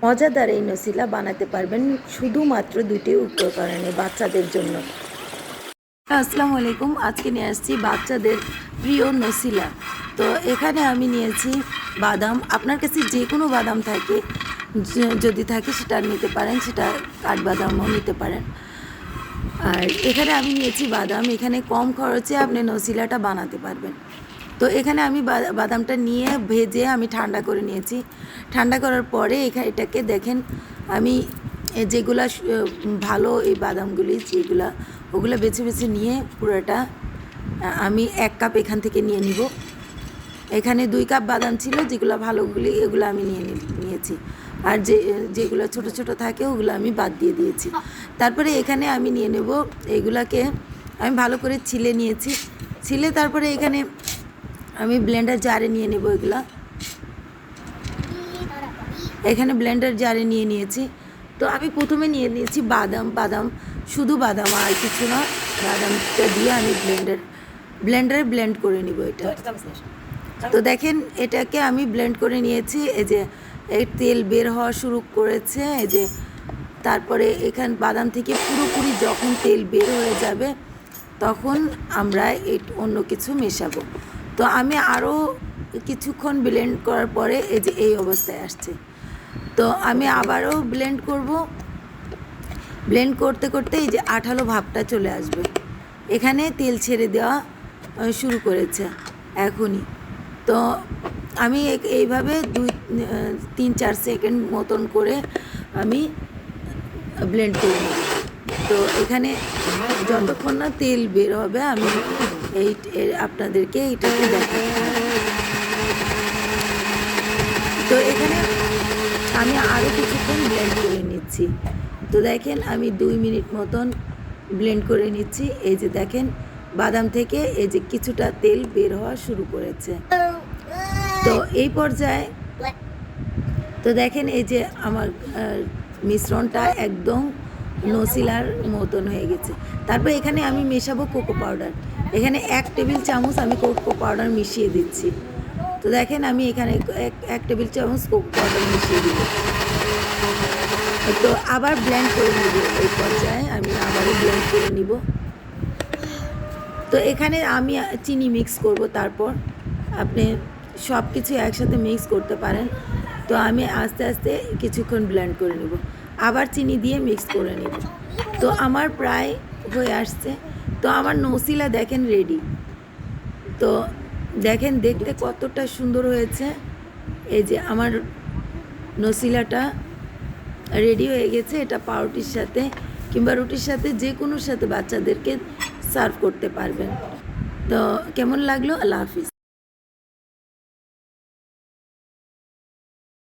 মজাদার এই নসিলা বানাতে পারবেন শুধুমাত্র দুটি উপকরণে বাচ্চাদের জন্য। আসসালামু আলাইকুম। আজকে নিয়ে আসছি বাচ্চাদের প্রিয় নসিলা। তো এখানে আমি নিয়েছি বাদাম। আপনার কাছে যে কোনো বাদাম থাকে, যদি থাকে সেটা নিতে পারেন, সেটা কাঠবাদামও নিতে পারেন। আর এখানে আমি নিয়েছি বাদাম। এখানে কম খরচে আপনি নসিলাটা বানাতে পারবেন। তো এখানে আমি বাদামটা নিয়ে ভেজে আমি ঠান্ডা করে নিয়েছি। ঠান্ডা করার পরে এটাকে দেখেন, আমি যেগুলা ভালো এই বাদামগুলি যেগুলা, ওগুলো বেছে বেছে নিয়ে পুরোটা আমি 1 কাপ এখান থেকে নিয়ে নিব। এখানে 2 কাপ বাদাম ছিল, যেগুলো ভালোগুলি এগুলো আমি নিয়েছি। আর যেগুলো ছোট ছোট থাকে ওগুলো আমি বাদ দিয়ে দিয়েছি। তারপরে এখানে আমি নিয়ে নেব এগুলাকে আমি ভালো করে ছিলে নিয়েছি। ছিলে তারপরে এখানে আমি ব্লেন্ডার জারে নিয়ে নেব এগুলা। এখানে ব্লেন্ডার জারে নিয়ে নিয়েছি। তো আমি প্রথমে নিয়ে নিয়েছি বাদাম, শুধু বাদাম আর কিছু না। বাদামটা দিয়ে আমি ব্লেন্ডারে ব্লেন্ড করে নিব এটা। তো দেখেন এটাকে আমি ব্লেন্ড করে নিয়েছি। এই যে এই তেল বের হওয়া শুরু করেছে, এই যে তারপরে এখান বাদাম থেকে পুরোপুরি যখন তেল বের হয়ে যাবে তখন আমরা অন্য কিছু মেশাবো। তো আমি আরও কিছুক্ষণ ব্লেন্ড করার পরে এই যে এই অবস্থায় আসছে। তো আমি আবারও ব্লেন্ড করব। ব্লেন্ড করতে করতে এই যে আঠালো ভাবটা চলে আসবে। এখানে তেল ছেড়ে দেওয়া শুরু করেছে এখনই। তো আমি এইভাবে 2-3-4 সেকেন্ড মতন করে আমি ব্লেন্ড করে নেব। তো এখানে যতক্ষণ না তেল বের হবে আমি আপনাদেরকে এইটাকে দেখাবো। তো এখানে আমি আরও কিছুক্ষণ ব্লেন্ড করে নিচ্ছি। তো দেখেন আমি 2 মিনিট মতন ব্লেন্ড করে নিচ্ছি। এই যে দেখেন বাদাম থেকে এই যে কিছুটা তেল বের হওয়া শুরু করেছে। তো এই পর্যায়ে তো দেখেন এই যে আমার মিশ্রণটা একদম নসিলার মতন হয়ে গেছে। তারপর এখানে আমি মেশাবো কোকো পাউডার। এখানে 1 টেবিল চামচ আমি কোকো পাউডার মিশিয়ে দিচ্ছি। তো দেখেন আমি এখানে 1 টেবিল চামচ কোকো পাউডার মিশিয়ে দিব। তো আবার ব্লেন্ড করে নিব। এই পর্যায়ে আমি আবারও ব্লেন্ড করে নিব। তো এখানে আমি চিনি মিক্স করব। তারপর আপনি সব কিছু একসাথে মিক্স করতে পারেন। তো আমি আস্তে আস্তে কিছুক্ষণ ব্লেন্ড করে নেব, আবার চিনি দিয়ে মিক্স করে নেব। তো আমার প্রায় হয়ে আসছে। তো আমার নসিলা দেখেন রেডি। তো দেখেন দেখতে কতটা সুন্দর হয়েছে। এই যে আমার নসিলাটা রেডি হয়ে গেছে। এটা পাউরুটির সাথে কিংবা রুটির সাথে যে কোনোর সাথে বাচ্চাদেরকে সার্ভ করতে পারবেন। তো কেমন লাগলো? আল্লাহ হাফিজ।